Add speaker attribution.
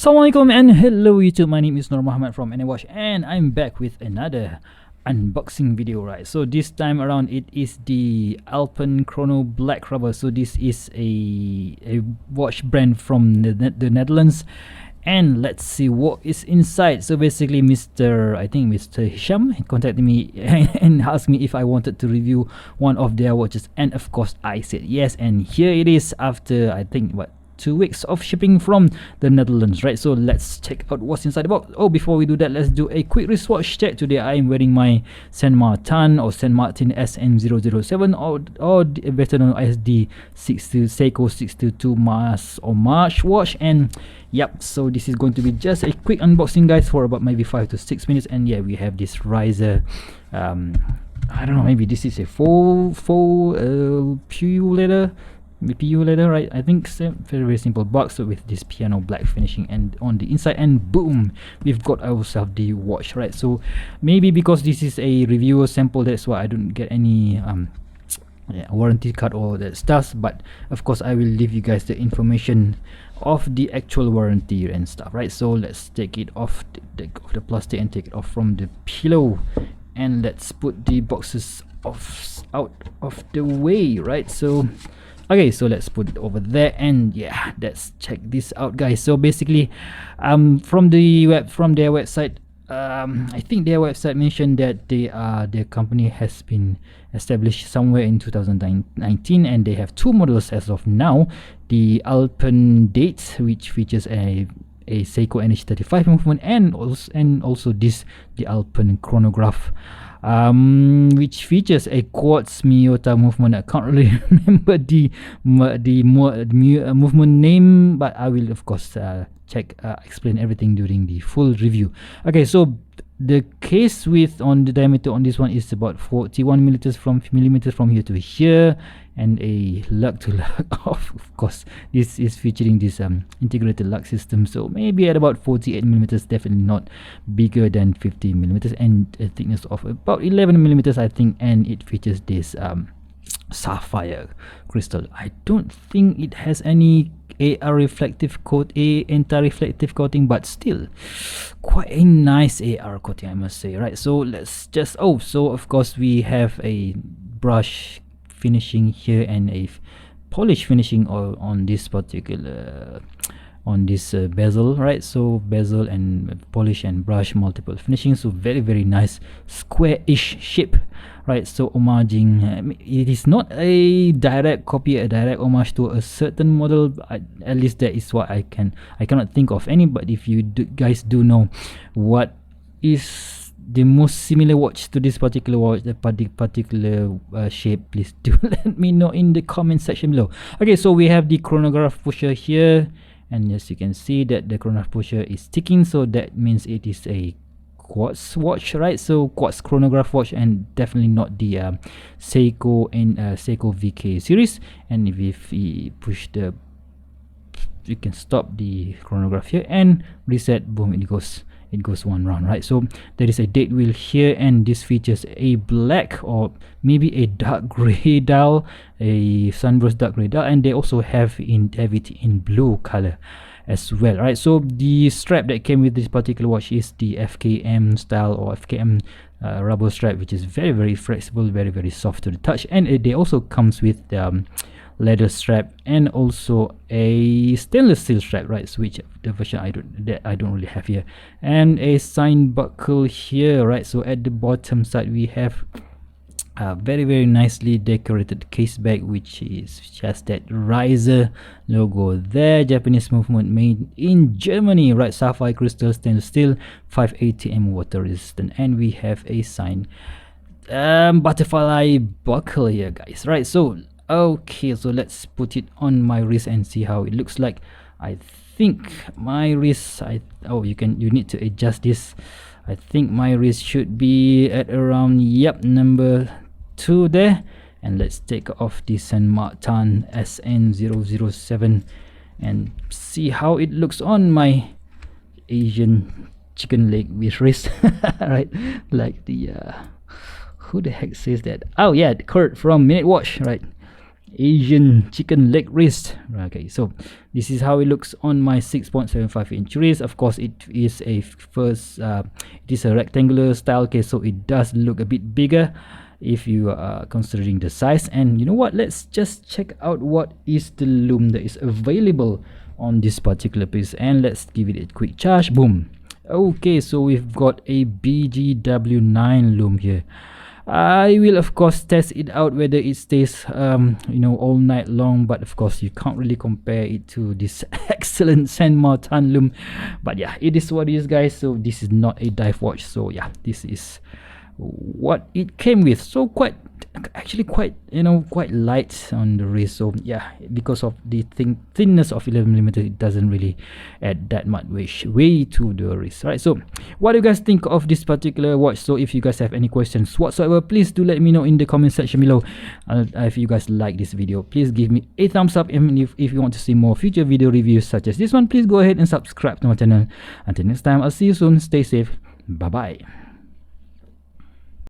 Speaker 1: Assalamualaikum and hello YouTube, my name is Nur Muhammad from NWatch and I'm back with another unboxing video, right? So this time around it is the Alpen Chrono Black Rubber. So this is a watch brand from the Netherlands, and let's see what is inside. So basically Mr. Hisham contacted me and asked me if I wanted to review one of their watches, and of course I said yes, and here it is after I think 2 weeks of shipping from the Netherlands, right? So let's check out what's inside the box. Oh, before we do that, let's do a quick wristwatch check. Today I am wearing my Saint Martin SN007 or better known as the Seiko 622 Mars or March watch. And yep, so this is going to be just a quick unboxing, guys, for about maybe 5 to 6 minutes. And yeah, we have this Reiser I don't know, maybe this is a faux PU leather, right? I think so. Very simple box with this piano black finishing and on the inside, and boom, we've got ourselves the watch, right? So maybe because this is a reviewer sample, that's why I don't get any warranty card or that stuff, but of course I will leave you guys the information of the actual warranty and stuff, right? So let's take it off the plastic and take it off from the pillow, and let's put the boxes out of the way, right? So okay, so let's put it over there, and yeah, let's check this out, guys. So basically from their website, I think their website mentioned that their company has been established somewhere in 2019, and they have 2 models as of now: the Alpen Date, which features a Seiko NH35 movement, and also the Alpen Chronograph, which features a quartz Miyota movement. I can't really remember the movement name, but I will of course explain everything during the full review. Okay, so the case width on the diameter on this one is about 41 millimeters from here to here, and a lug to lug off. Of course, this is featuring this integrated lug system, so maybe at about 48 millimeters, definitely not bigger than 50 millimeters, and a thickness of about 11 millimeters, I think, and it features this sapphire crystal. I don't think it has any anti-reflective coating, but still quite a nice AR coating, I must say, right? So let's just so of course we have a brush finishing here and a polish finishing on this particular bezel, right? So bezel and polish and brush, multiple finishing, so very nice square-ish shape, right? So homaging, it is not a direct copy, a direct homage to a certain model. At least that is what I cannot think of any, but if you guys do know what is the most similar watch to this particular watch, the particular shape, please do let me know in the comment section below. Okay, so we have the chronograph pusher here, and as you can see that the chronograph pusher is ticking, so that means it is a quartz watch, right? So quartz chronograph watch, and definitely not the Seiko and Seiko VK series. And if we push you can stop the chronograph here and reset, boom, it goes one round, right? So there is a date wheel here, and this features a black or maybe a dark gray dial, a sunburst dark gray dial, and they also have it in blue color as well, right? So the strap that came with this particular watch is the FKM style or FKM rubber strap, which is very flexible, very soft to the touch, and they also comes with leather strap and also a stainless steel strap, right? So which the version I don't really have here, and a sign buckle here, right? So at the bottom side we have a very nicely decorated case bag, which is just that Reiser logo there, Japanese movement, made in Germany, right? Sapphire crystal, stainless steel, 5 ATM, water resistant, and we have a sign butterfly buckle here, guys, right? So okay, so let's put it on my wrist and see how it looks like. I think my wrist, you need to adjust this. I think my wrist should be at around, yep, number 2 there. And let's take off the Saint Martin SN007 and see how it looks on my Asian chicken leg with wrist, right? Like the who the heck says that? Oh yeah, Kurt from Minute Watch, right? Asian chicken leg wrist. Okay, so this is how it looks on my 6.75-inch wrist. Of course, it is a it is a rectangular style case, so it does look a bit bigger if you are considering the size. And you know what, let's just check out what is the loom that is available on this particular piece, and let's give it a quick charge. Boom. Okay, so we've got a BGW9 loom here. I will of course test it out whether it stays all night long, but of course you can't really compare it to this excellent Saint Martin loom. But yeah, it is what it is, guys. So this is not a dive watch, so yeah, this is what it came with. So quite light on the wrist. So yeah, because of the thinness of 11mm, it doesn't really add that much weight to the wrist. Right, so what do you guys think of this particular watch? So if you guys have any questions whatsoever, please do let me know in the comment section below. If you guys like this video, please give me a thumbs up, and if you want to see more future video reviews such as this one, please go ahead and subscribe to my channel. Until next time, I'll see you soon. Stay safe. Bye bye.